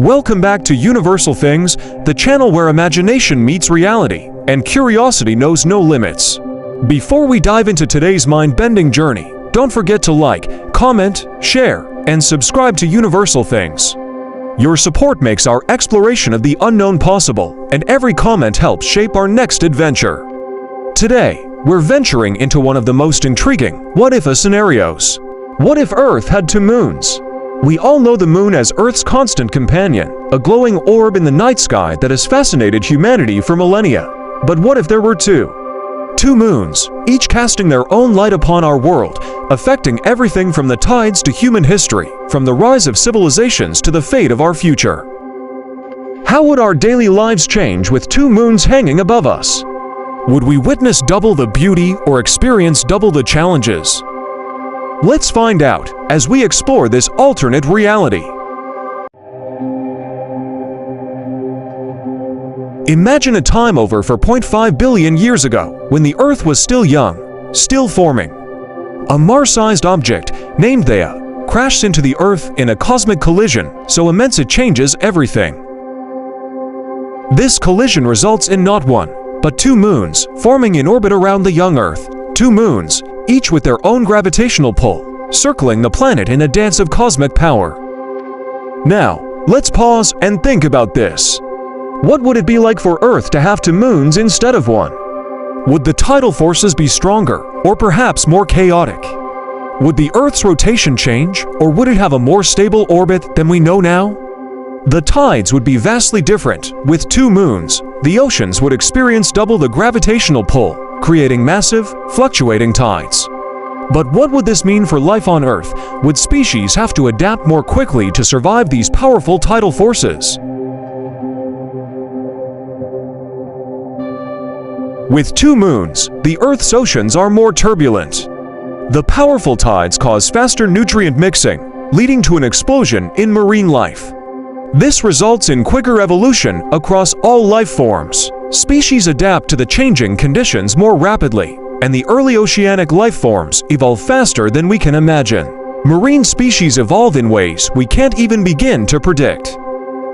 Welcome back to Universal Things, the channel where imagination meets reality and curiosity knows no limits. Before we dive into today's mind-bending journey, don't forget to like, comment, share, and subscribe to Universal Things. Your support makes our exploration of the unknown possible, and every comment helps shape our next adventure. Today, we're venturing into one of the most intriguing what-if scenarios. What if Earth had two moons? We all know the moon as Earth's constant companion, a glowing orb in the night sky that has fascinated humanity for millennia. But what if there were two? Two moons, each casting their own light upon our world, affecting everything from the tides to human history, from the rise of civilizations to the fate of our future. How would our daily lives change with two moons hanging above us? Would we witness double the beauty or experience double the challenges? Let's find out as we explore this alternate reality. Imagine a time over 4.5 billion years ago, when the Earth was still young, still forming. A Mars-sized object, named Theia, crashed into the Earth in a cosmic collision so immense it changes everything. This collision results in not one, but two moons forming in orbit around the young Earth. Two moons, each with their own gravitational pull, circling the planet in a dance of cosmic power. Now, let's pause and think about this. What would it be like for Earth to have two moons instead of one? Would the tidal forces be stronger, or perhaps more chaotic? Would the Earth's rotation change, or would it have a more stable orbit than we know now? The tides would be vastly different. With two moons, the oceans would experience double the gravitational pull, creating massive, fluctuating tides. But what would this mean for life on Earth? Would species have to adapt more quickly to survive these powerful tidal forces? With two moons, the Earth's oceans are more turbulent. The powerful tides cause faster nutrient mixing, leading to an explosion in marine life. This results in quicker evolution across all life forms. Species adapt to the changing conditions more rapidly, and the early oceanic life forms evolve faster than we can imagine. Marine species evolve in ways we can't even begin to predict.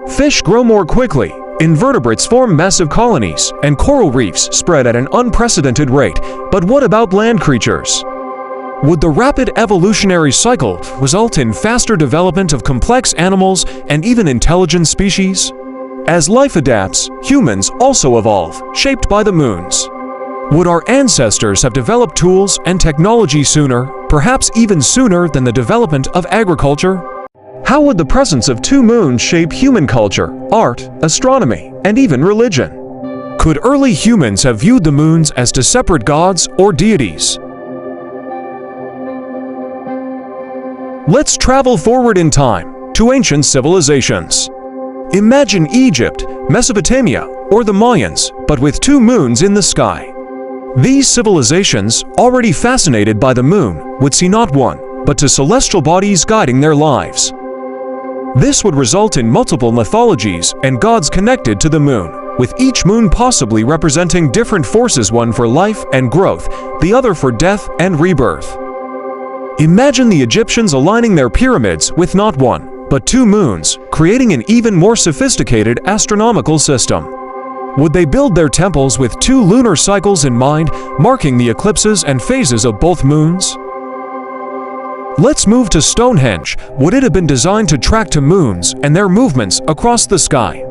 Fish grow more quickly, invertebrates form massive colonies, and coral reefs spread at an unprecedented rate. But what about land creatures? Would the rapid evolutionary cycle result in faster development of complex animals and even intelligent species? As life adapts, humans also evolve, shaped by the moons. Would our ancestors have developed tools and technology sooner, perhaps even sooner than the development of agriculture? How would the presence of two moons shape human culture, art, astronomy, and even religion? Could early humans have viewed the moons as two separate gods or deities? Let's travel forward in time to ancient civilizations. Imagine Egypt, Mesopotamia, or the Mayans, but with two moons in the sky. These civilizations, already fascinated by the moon, would see not one, but two celestial bodies guiding their lives. This would result in multiple mythologies and gods connected to the moon, with each moon possibly representing different forces, one for life and growth, the other for death and rebirth. Imagine the Egyptians aligning their pyramids with not one, but two moons, creating an even more sophisticated astronomical system. Would they build their temples with two lunar cycles in mind, marking the eclipses and phases of both moons? Let's move to Stonehenge. Would it have been designed to track two moons and their movements across the sky?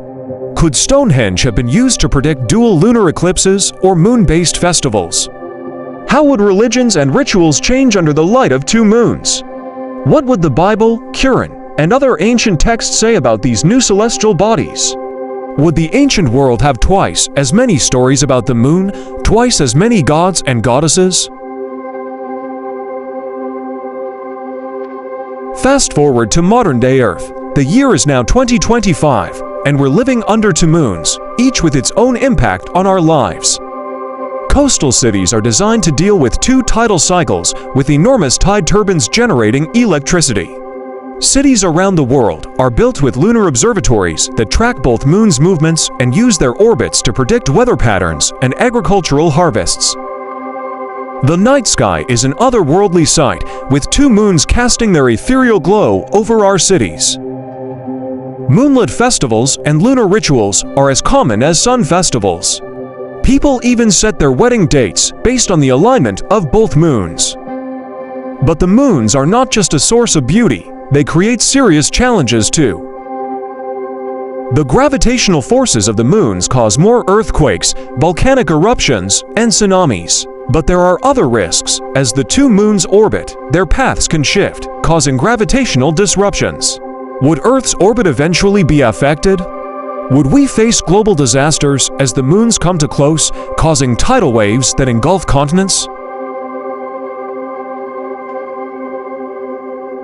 Could Stonehenge have been used to predict dual lunar eclipses or moon-based festivals? How would religions and rituals change under the light of two moons? What would the Bible, Quran, and other ancient texts say about these new celestial bodies? Would the ancient world have twice as many stories about the moon, twice as many gods and goddesses? Fast forward to modern-day Earth. The year is now 2025, and we're living under two moons, each with its own impact on our lives. Coastal cities are designed to deal with two tidal cycles, with enormous tide turbines generating electricity. Cities around the world are built with lunar observatories that track both moons' movements and use their orbits to predict weather patterns and agricultural harvests. The night sky is an otherworldly sight, with two moons casting their ethereal glow over our cities. Moonlit festivals and lunar rituals are as common as sun festivals. People even set their wedding dates based on the alignment of both moons. But the moons are not just a source of beauty, they create serious challenges too. The gravitational forces of the moons cause more earthquakes, volcanic eruptions, and tsunamis. But there are other risks. As the two moons orbit, their paths can shift, causing gravitational disruptions. Would Earth's orbit eventually be affected? Would we face global disasters as the moons come too close, causing tidal waves that engulf continents?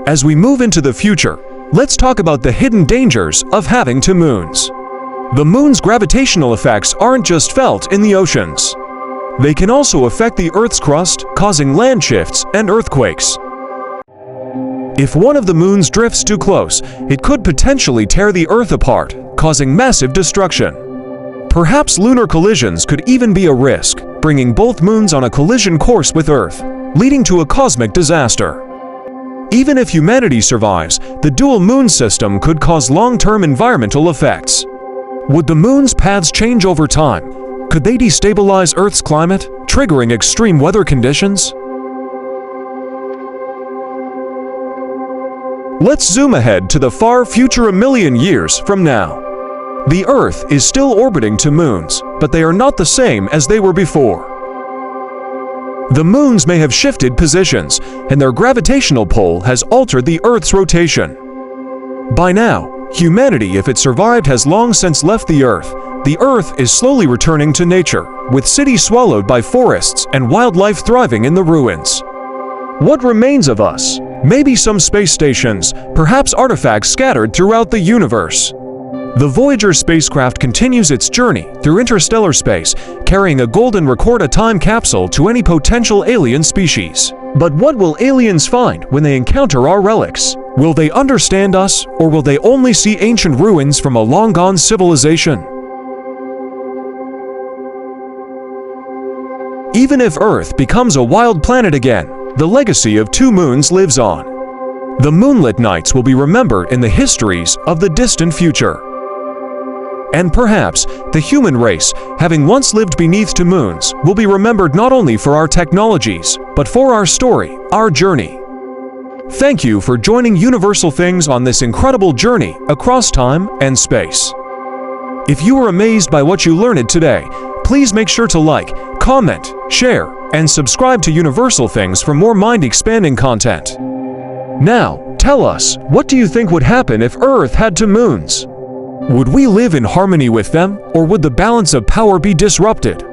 As we move into the future, let's talk about the hidden dangers of having two moons. The moon's gravitational effects aren't just felt in the oceans. They can also affect the Earth's crust, causing land shifts and earthquakes. If one of the moons drifts too close, it could potentially tear the Earth apart, causing massive destruction. Perhaps lunar collisions could even be a risk, bringing both moons on a collision course with Earth, leading to a cosmic disaster. Even if humanity survives, the dual moon system could cause long-term environmental effects. Would the moon's paths change over time? Could they destabilize Earth's climate, triggering extreme weather conditions? Let's zoom ahead to the far future, a million years from now. The Earth is still orbiting two moons, but they are not the same as they were before. The moons may have shifted positions, and their gravitational pull has altered the Earth's rotation. By now, humanity, if it survived, has long since left the Earth. The Earth is slowly returning to nature, with cities swallowed by forests and wildlife thriving in the ruins. What remains of us? Maybe some space stations, perhaps artifacts scattered throughout the universe. The Voyager spacecraft continues its journey through interstellar space, carrying a golden record, a time capsule to any potential alien species. But what will aliens find when they encounter our relics? Will they understand us, or will they only see ancient ruins from a long-gone civilization? Even if Earth becomes a wild planet again, the legacy of two moons lives on. The moonlit nights will be remembered in the histories of the distant future. And perhaps the human race, having once lived beneath two moons, will be remembered not only for our technologies, but for our story, our journey. Thank you for joining Universal Things on this incredible journey across time and space. If you were amazed by what you learned today, please make sure to like, comment, share, and subscribe to Universal Things for more mind-expanding content. Now, tell us, what do you think would happen if Earth had two moons? Would we live in harmony with them, or would the balance of power be disrupted?